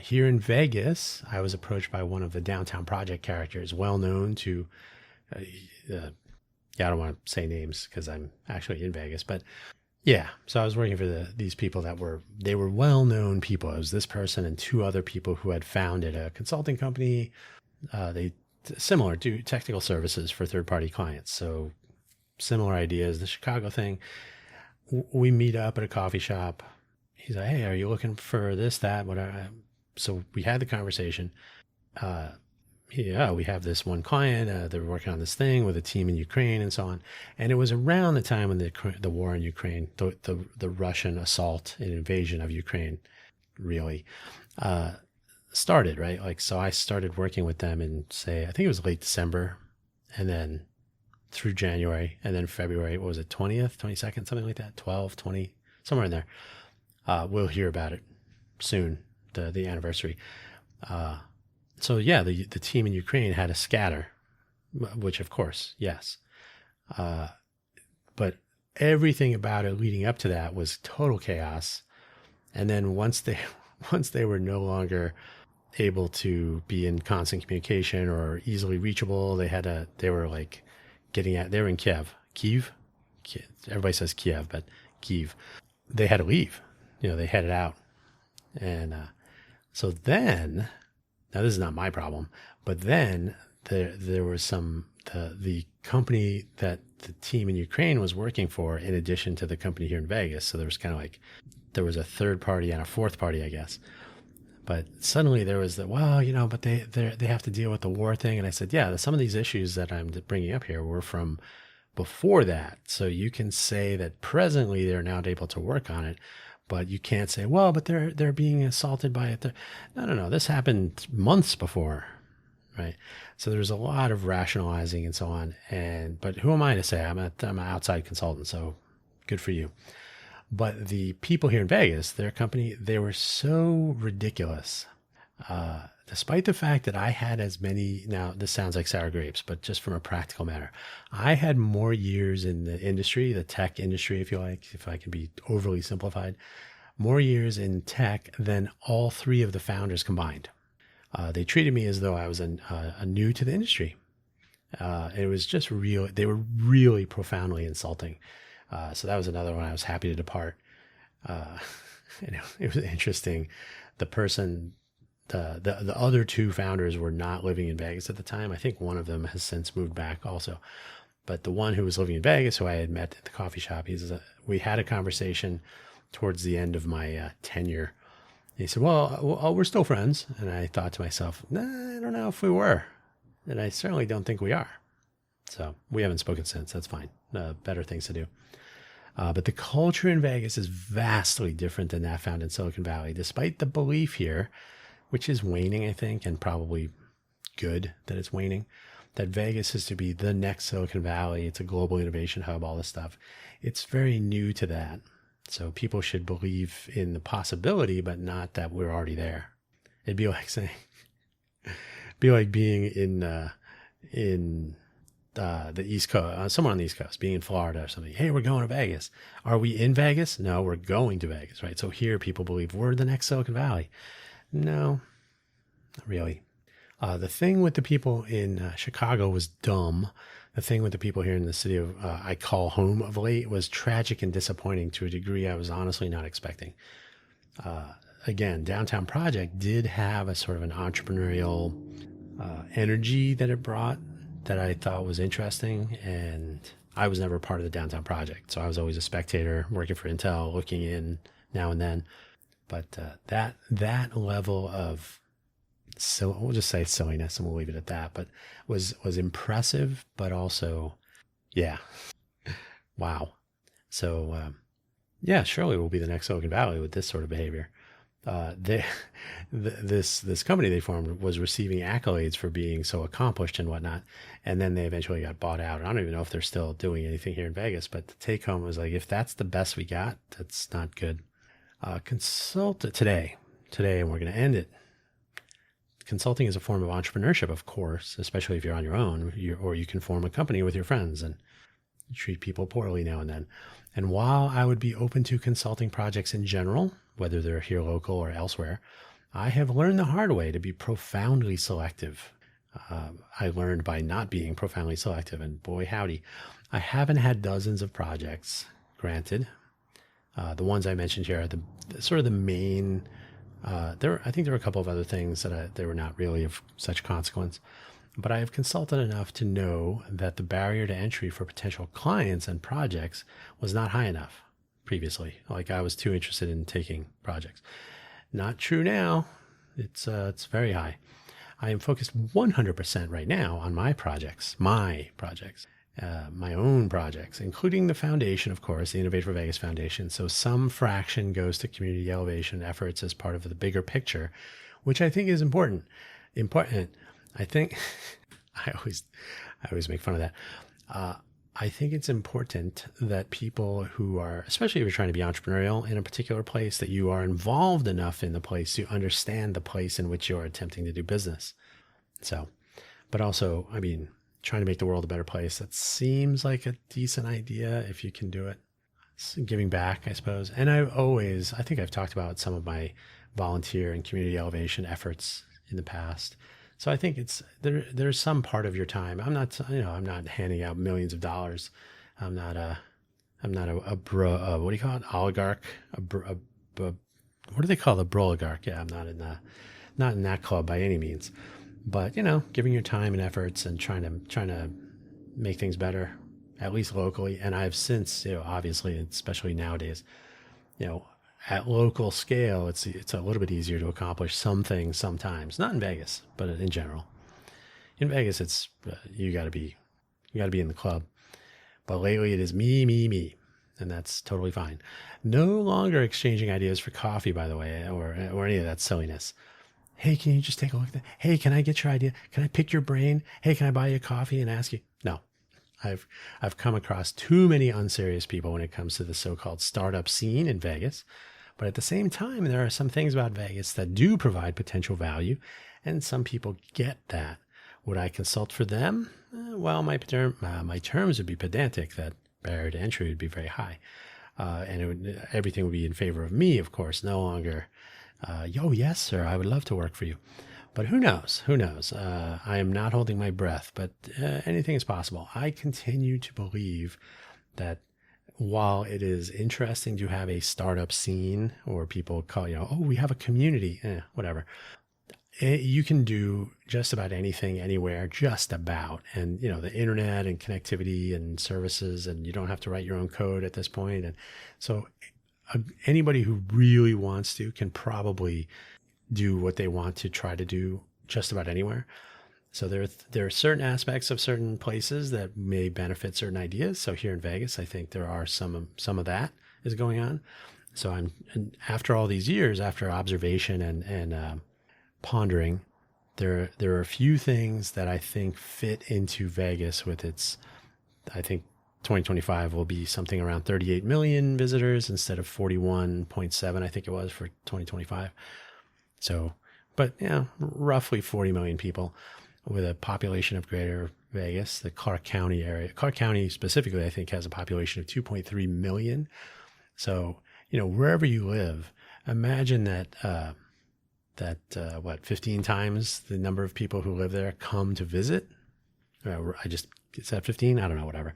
Here in Vegas, I was approached by one of the downtown project characters, well known to, I don't want to say names because I'm actually in Vegas, but yeah. So I was working for these people they were well-known people. It was this person and two other people who had founded a consulting company. They similar to technical services for third-party clients. So similar ideas, the Chicago thing. We meet up at a coffee shop. He's like, hey, are you looking for this, that, whatever? So we had the conversation. Yeah, we have this one client. They're working on this thing with a team in Ukraine and so on. And it was around the time when the war in Ukraine, the Russian assault and invasion of Ukraine really started, right? Like, so I started working with them in, say, I think it was late December, and then through January, and then February, what was it, 20th, 22nd, something like that, 12, 20, somewhere in there. We'll hear about it soon, the anniversary. So yeah, the team in Ukraine had a scatter, which of course, yes. But everything about it leading up to that was total chaos. And then once they were no longer able to be in constant communication or easily reachable, they were like they were in Kiev. Everybody says Kiev, but Kiev. They had to leave. They headed out. And so then, now this is not my problem, but then there was the company that the team in Ukraine was working for, in addition to the company here in Vegas. So there was kind of like, there was a third party and a fourth party, I guess. But suddenly there was but they have to deal with the war thing. And I said, yeah, some of these issues that I'm bringing up here were from before that. So you can say that presently they're now able to work on it, but you can't say, well, but they're being assaulted by it. No. This happened months before, right? So there's a lot of rationalizing and so on. But who am I to say? I'm an outside consultant, so good for you. But the people here in Vegas, their company, they were so ridiculous. Despite the fact that I had as many, now this sounds like sour grapes, but just from a practical matter, I had more years in the industry, the tech industry, if you like, if I can be overly simplified, more years in tech than all three of the founders combined. They treated me as though I was a new to the industry. It was just they were really profoundly insulting. So that was another one I was happy to depart. It was interesting. The person, the other two founders were not living in Vegas at the time. I think one of them has since moved back also. But the one who was living in Vegas, who I had met at the coffee shop, we had a conversation towards the end of my tenure. He said, well, we're still friends. And I thought to myself, nah, I don't know if we were. And I certainly don't think we are. So we haven't spoken since. That's fine. Better things to do. But the culture in Vegas is vastly different than that found in Silicon Valley, despite the belief here, which is waning, I think, and probably good that it's waning, that Vegas is to be the next Silicon Valley. It's a global innovation hub, all this stuff. It's very new to that. So people should believe in the possibility, but not that we're already there. It'd be like saying, be like being in the East Coast, somewhere on the East Coast, being in Florida or something. Hey, we're going to Vegas. Are we in Vegas? No, we're going to Vegas, right? So here people believe we're the next Silicon Valley. No, not really. The thing with the people in Chicago was dumb. The thing with the people here in the city of I call home of late was tragic and disappointing to a degree I was honestly not expecting. Again, Downtown Project did have a sort of an entrepreneurial energy that it brought that I thought was interesting. And I was never part of the Downtown Project. So I was always a spectator working for Intel, looking in now and then. But that level of, so we'll just say silliness and we'll leave it at that, but was impressive, but also, yeah, wow. So, yeah, surely we'll be the next Silicon Valley with this sort of behavior. This company they formed was receiving accolades for being so accomplished and whatnot, and then they eventually got bought out. I don't even know if they're still doing anything here in Vegas, but the take home was like, if that's the best we got, that's not good. Consult today, and we're going to end it. Consulting is a form of entrepreneurship, of course, especially if you're on your own, or you can form a company with your friends and treat people poorly now and then. And while I would be open to consulting projects in general, whether they're here local or elsewhere, I have learned the hard way to be profoundly selective. I learned by not being profoundly selective, and boy, howdy, I haven't had dozens of projects, granted. The ones I mentioned here are the sort of the main. I think there were a couple of other things that they were not really of such consequence, but I have consulted enough to know that the barrier to entry for potential clients and projects was not high enough previously. Like I was too interested in taking projects. Not true now. It's very high. I am focused 100% right now on my own projects, including the foundation, of course, the Innovate for Vegas Foundation. So some fraction goes to community elevation efforts as part of the bigger picture, which I think is important. I think I always make fun of that. I think it's important that people who are, especially if you're trying to be entrepreneurial in a particular place, that you are involved enough in the place to understand the place in which you're attempting to do business. So, but also, I mean, trying to make the world a better place, that seems like a decent idea if you can do it. It's giving back, I suppose. And I think I've talked about some of my volunteer and community elevation efforts in the past. So I think there's some part of your time. I'm not handing out millions of dollars. I'm not a what do you call it? Oligarch? What do they call the broligarch? Yeah, I'm not in that club by any means. But, giving your time and efforts and trying to make things better, at least locally. And I've since, obviously, especially nowadays, at local scale, it's a little bit easier to accomplish some things sometimes. Not in Vegas, but in general. In Vegas, it's you got to be in the club. But lately, it is me, and that's totally fine. No longer exchanging ideas for coffee, by the way, or any of that silliness. Hey, can you just take a look at that? Hey, can I get your idea? Can I pick your brain? Hey, can I buy you a coffee and ask you? No. I've come across too many unserious people when it comes to the so-called startup scene in Vegas. But at the same time, there are some things about Vegas that do provide potential value, and some people get that. Would I consult for them? Well, my terms would be pedantic. That barrier to entry would be very high, and everything would be in favor of me, of course, no longer. Yes, sir, I would love to work for you. But who knows? I am not holding my breath, but anything is possible. I continue to believe that while it is interesting to have a startup scene, or people call, we have a community, whatever. You can do just about anything, anywhere, just about. And, the internet and connectivity and services, and you don't have to write your own code at this point. And so anybody who really wants to can probably do what they want to try to do just about anywhere. So there are certain aspects of certain places that may benefit certain ideas. So here in Vegas, I think there are some of that is going on. So and after all these years, after observation and pondering, there are a few things that I think fit into Vegas with its. I think 2025 will be something around 38 million visitors instead of 41.7. I think it was for 2025. So, but yeah, roughly 40 million people with a population of Greater Vegas, the Clark County area. Clark County specifically, I think, has a population of 2.3 million. So, wherever you live, imagine that 15 times the number of people who live there come to visit. Is that 15? I don't know, whatever.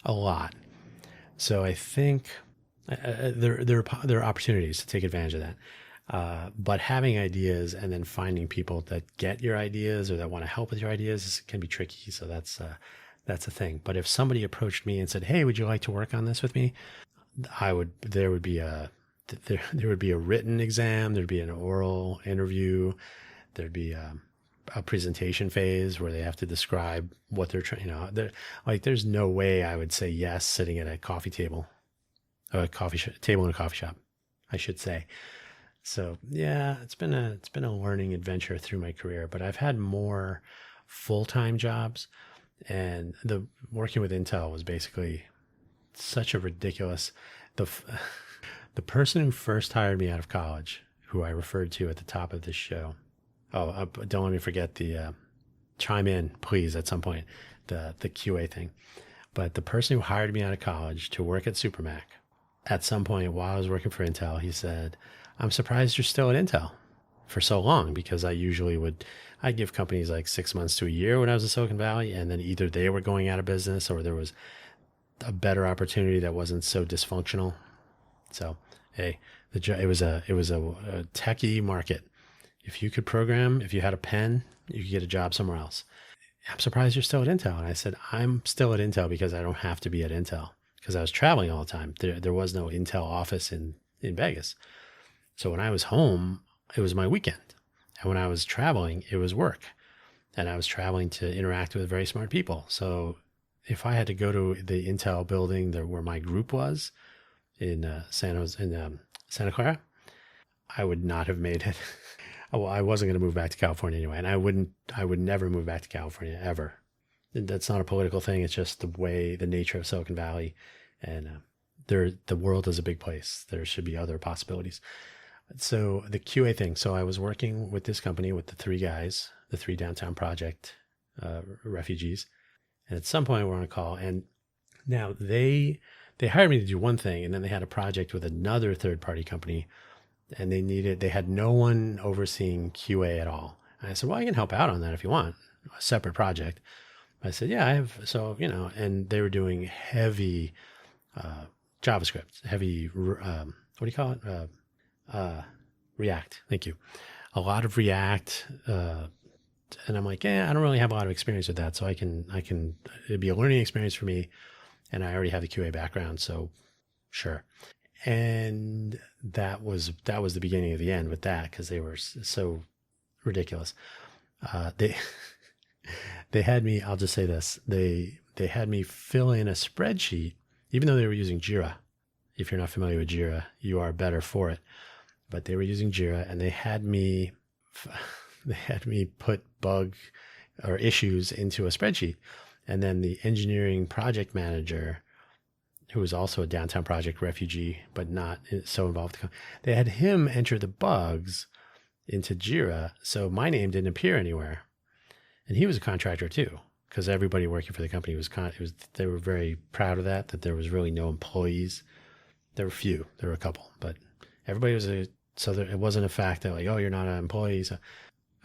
A lot. So I think there are opportunities to take advantage of that. But having ideas and then finding people that get your ideas or that want to help with your ideas can be tricky. So that's a thing. But if somebody approached me and said, "Hey, would you like to work on this with me?" There would be a written exam. There'd be an oral interview. There'd be a presentation phase where they have to describe what they're trying. There's no way I would say yes sitting at a coffee table, table in a coffee shop, I should say. So yeah, it's been a learning adventure through my career, but I've had more full-time jobs, and the working with Intel was basically such a ridiculous. The person who first hired me out of college, who I referred to at the top of this show. Oh, don't let me forget the chime in, please, at some point, the QA thing. But the person who hired me out of college to work at Supermac, at some point while I was working for Intel, he said, "I'm surprised you're still at Intel for so long," because I'd give companies like 6 months to a year when I was in Silicon Valley, and then either they were going out of business or there was a better opportunity that wasn't so dysfunctional. So, hey, it was a techie market. If you could program, if you had a pen, you could get a job somewhere else. "I'm surprised you're still at Intel." And I said, "I'm still at Intel because I don't have to be at Intel," because I was traveling all the time. There was no Intel office in Vegas. So when I was home, it was my weekend. And when I was traveling, it was work. And I was traveling to interact with very smart people. So if I had to go to the Intel building where my group was in Santa Clara, I would not have made it. Well, I wasn't going to move back to California anyway, and I would never move back to California ever. That's not a political thing. It's just the nature of Silicon Valley, and the world is a big place. There should be other possibilities. So the QA thing. So I was working with this company with the three guys, the three downtown project refugees, and at some point we're on a call, and now they hired me to do one thing, and then they had a project with another third-party company. And they had no one overseeing QA at all. And I said, "Well, I can help out on that if you want, a separate project." I said, "Yeah, I have." So, and they were doing heavy JavaScript, heavy, what do you call it? React. Thank you. A lot of React. And I'm like, I don't really have a lot of experience with that. So it'd be a learning experience for me. And I already have the QA background. So sure. And that was the beginning of the end with that, because they were so ridiculous. They had me, I'll just say this, they had me fill in a spreadsheet, even though they were using Jira. If you're not familiar with Jira, you are better for it. But they were using Jira, and they had me put bug or issues into a spreadsheet. And then the engineering project manager, who was also a downtown project refugee, but not so involved, they had him enter the bugs into Jira. So my name didn't appear anywhere. And he was a contractor too, because everybody working for the company they were very proud of that there was really no employees. There were few, there were a couple, but everybody it wasn't a fact that like, "Oh, you're not an employee." So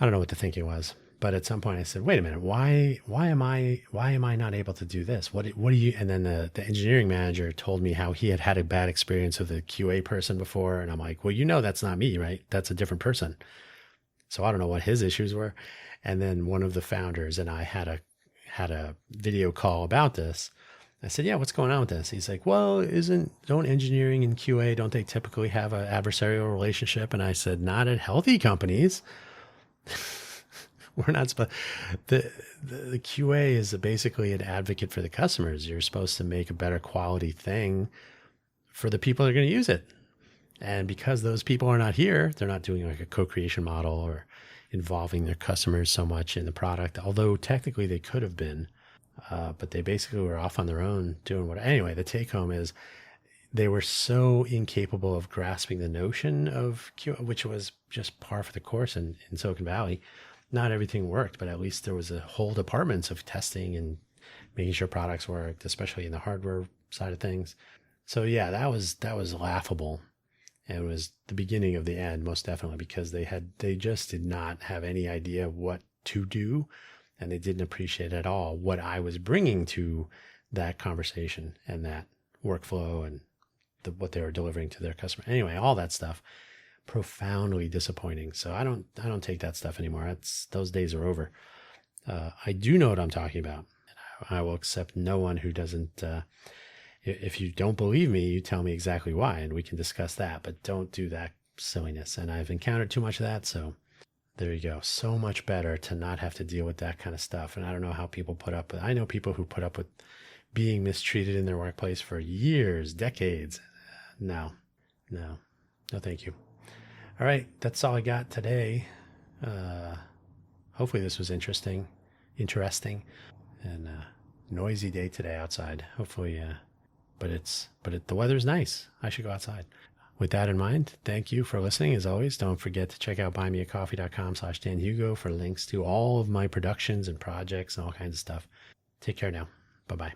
I don't know what the thinking was. But at some point I said, "Wait a minute, why am I not able to do this? What do you?" And then the engineering manager told me how he had a bad experience with a QA person before. And I'm like, "Well, that's not me, right? That's a different person." So I don't know what his issues were. And then one of the founders and I had a video call about this. I said, "Yeah, what's going on with this?" He's like, "Well, don't engineering and QA, don't they typically have an adversarial relationship?" And I said, "Not at healthy companies." We're not supposed. The QA is basically an advocate for the customers. You're supposed to make a better quality thing for the people that are going to use it. And because those people are not here, they're not doing like a co-creation model or involving their customers so much in the product, although technically they could have been. But they basically were off on their own doing what. Anyway, the take home is they were so incapable of grasping the notion of QA, which was just par for the course in Silicon Valley. Not everything worked, but at least there was a whole departments of testing and making sure products worked, especially in the hardware side of things. So yeah, that was laughable. And it was the beginning of the end, most definitely, because they just did not have any idea what to do, and they didn't appreciate at all what I was bringing to that conversation and that workflow and what they were delivering to their customer. Anyway, all that stuff, profoundly disappointing. So I don't take that stuff anymore. Those days are over. I do know what I'm talking about. I will accept no one who doesn't. If you don't believe me, you tell me exactly why, and we can discuss that. But don't do that silliness. And I've encountered too much of that, so there you go. So much better to not have to deal with that kind of stuff. And I don't know how people put up with. I know people who put up with being mistreated in their workplace for years, decades. No, thank you. All right, that's all I got today. Hopefully this was interesting, and noisy day today outside. Hopefully, but the weather's nice. I should go outside. With that in mind, thank you for listening. As always, don't forget to check out buymeacoffee.com/DanHugo for links to all of my productions and projects and all kinds of stuff. Take care now. Bye-bye.